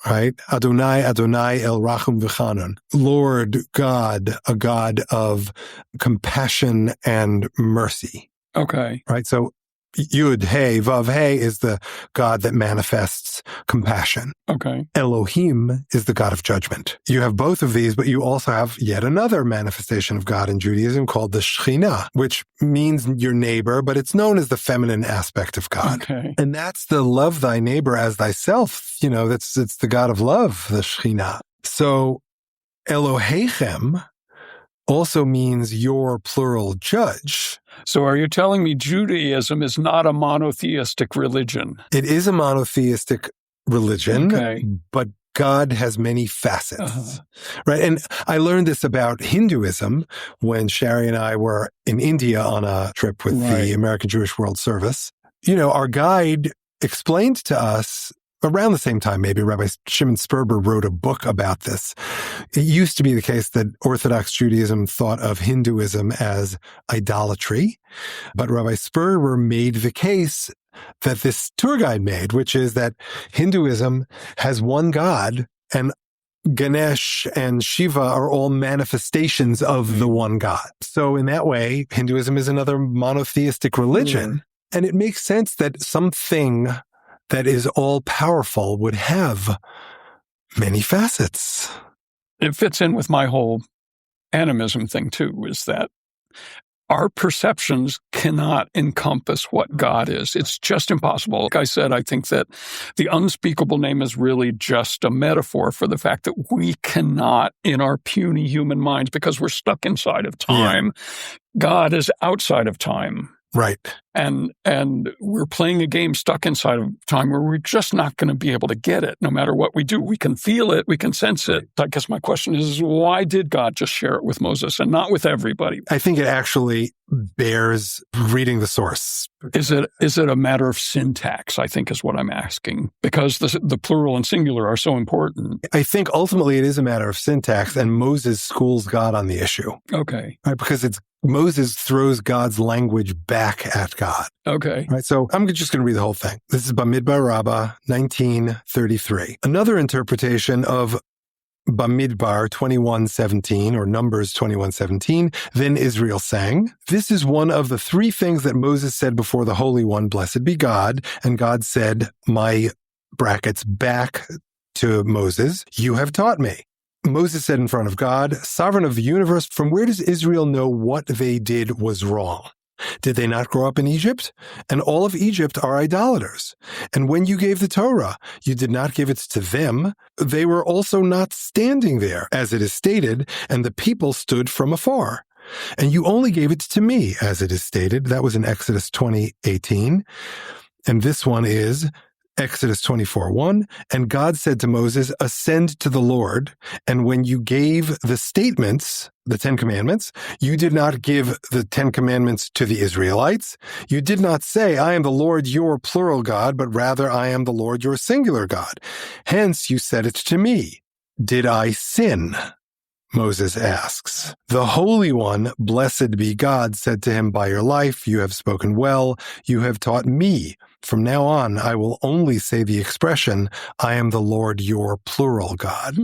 Right? Adonai, Adonai, El Rachum V'Chanon. Lord God, a God of compassion and mercy. Okay. Right? So Yud, Hey, Vav, Hey is the God that manifests compassion. Okay. Elohim is the God of judgment. You have both of these, but you also have yet another manifestation of God in Judaism called the Shekhinah, which means your neighbor, but it's known as the feminine aspect of God. Okay. And that's the love thy neighbor as thyself. You know, it's the God of love, the Shekhinah. So Elohechem also means your plural judge. So are you telling me Judaism is not a monotheistic religion? It is a monotheistic religion, Okay. but God has many facets, right? And I learned this about Hinduism when Shari and I were in India on a trip with the American Jewish World Service. You know, our guide explained to us around the same time, maybe Rabbi Shimon Sperber wrote a book about this. It used to be the case that Orthodox Judaism thought of Hinduism as idolatry, but Rabbi Sperber made the case that this tour guide made, which is that Hinduism has one God and Ganesh and Shiva are all manifestations of the one God. So in that way, Hinduism is another monotheistic religion. And it makes sense that something that is all-powerful would have many facets. It fits in with my whole animism thing, too, is that our perceptions cannot encompass what God is. It's just impossible. Like I said, I think that the unspeakable name is really just a metaphor for the fact that we cannot, in our puny human minds, because we're stuck inside of time, God is outside of time. Right. And we're playing a game stuck inside of time where we're just not going to be able to get it no matter what we do. We can feel it. We can sense it. I guess my question is, why did God just share it with Moses and not with everybody? I think it actually bears reading the source. Is it a matter of syntax, I think is what I'm asking, because the plural and singular are so important. I think ultimately it is a matter of syntax, and Moses schools God on the issue. Okay. Right? Because Moses throws God's language back at God. Okay. Right. So I'm just going to read the whole thing. This is Bamidbar Rabbah, 1933. Another interpretation of Bamidbar 21:17 or Numbers 21:17. Then Israel sang. This is one of the three things that Moses said before the Holy One, blessed be God. And God said, my brackets back to Moses, you have taught me. Moses said in front of God, sovereign of the universe, from where does Israel know what they did was wrong? Did they not grow up in Egypt? And all of Egypt are idolaters. And when you gave the Torah, you did not give it to them. They were also not standing there, as it is stated, and the people stood from afar. And you only gave it to me, as it is stated. That was in Exodus 20:18. And this one is, Exodus 24:1, and God said to Moses, ascend to the Lord. And when you gave the statements, the 10 commandments, you did not give the 10 commandments to the Israelites. You did not say, I am the Lord your plural God, but rather I am the Lord your singular God. Hence you said it to me. Did I sin? Moses asks. The Holy One, blessed be God, said to him, by your life you have spoken well, you have taught me. From now on, I will only say the expression, I am the Lord your plural God.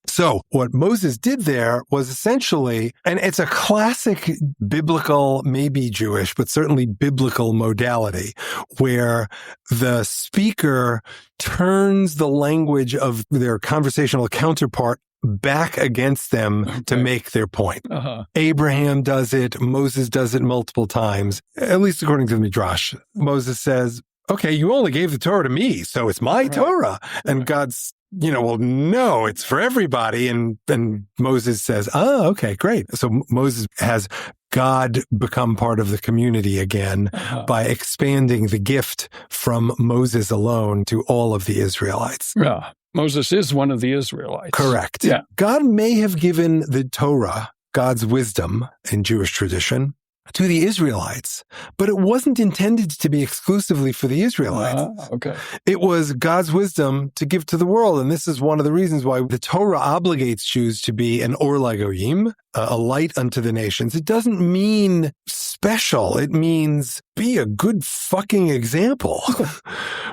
So what Moses did there was essentially, and it's a classic biblical, maybe Jewish, but certainly biblical modality, where the speaker turns the language of their conversational counterpart back against them to make their point. Abraham does it. Moses does it multiple times, at least according to the Midrash. Moses says, okay, you only gave the Torah to me, so it's my Torah. And God's, well, no, it's for everybody. And then Moses says, oh, okay, great. So Moses has God become part of the community again by expanding the gift from Moses alone to all of the Israelites. Yeah. Moses is one of the Israelites. Correct. Yeah. God may have given the Torah, God's wisdom in Jewish tradition, to the Israelites, but it wasn't intended to be exclusively for the Israelites. Okay. It was God's wisdom to give to the world. And this is one of the reasons why the Torah obligates Jews to be an or lagoyim, a light unto the nations. It doesn't mean special. It means be a good fucking example,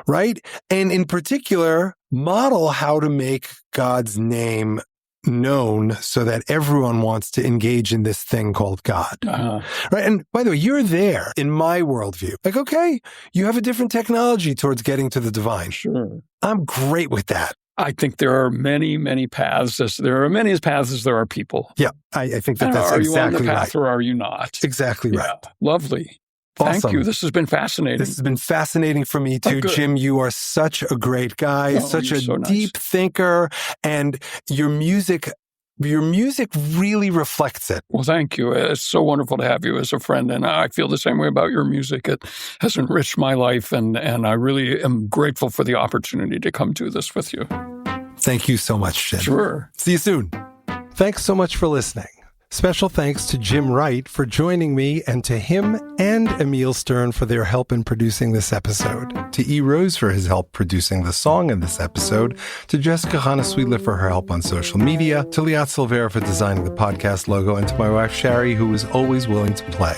right? And in particular, model how to make God's name known so that everyone wants to engage in this thing called God. Right. And by the way, you're there in my worldview. Like, okay, you have a different technology towards getting to the divine. Sure. I'm great with that. I think there are many, many paths. There are many paths as there are people. Yeah. I think that's exactly right. Are you on the path right. or are you not? Exactly right. Lovely. Awesome. Thank you. This has been fascinating. This has been fascinating for me too, Jim. You are such a great guy, such a deep thinker, and your music really reflects it. Well, thank you. It's so wonderful to have you as a friend, and I feel the same way about your music. It has enriched my life, and I really am grateful for the opportunity to come do this with you. Thank you so much, Jim. Sure. See you soon. Thanks so much for listening. Special thanks to Jim Wright for joining me, and to him and Emil Stern for their help in producing this episode, to E. Rose for his help producing the song in this episode, to Jessica Hannah-Sweetler for her help on social media, to Liat Silvera for designing the podcast logo, and to my wife Shari, who is always willing to play.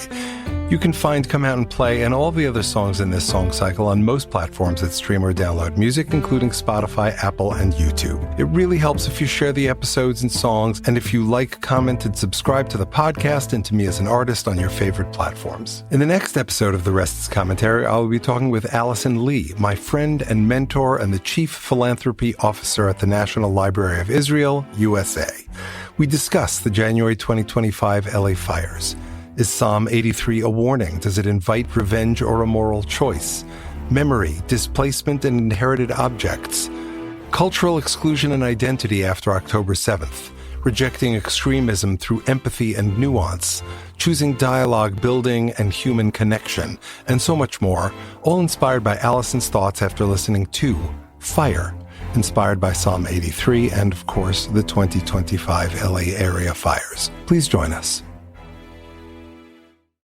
You can find Come Out and Play and all the other songs in this song cycle on most platforms that stream or download music, including Spotify, Apple, and YouTube. It really helps if you share the episodes and songs, and if you like, comment, and subscribe to the podcast and to me as an artist on your favorite platforms. In the next episode of The Rest is Commentary, I will be talking with Allison Lee, my friend and mentor and the Chief Philanthropy Officer at the National Library of Israel, USA. We discuss the January 2025 LA fires. Is Psalm 83 a warning? Does it invite revenge or a moral choice? Memory, displacement, and inherited objects. Cultural exclusion and identity after October 7th. Rejecting extremism through empathy and nuance. Choosing dialogue, building, and human connection. And so much more, all inspired by Allison's thoughts after listening to Fire, inspired by Psalm 83 and, of course, the 2025 LA area fires. Please join us.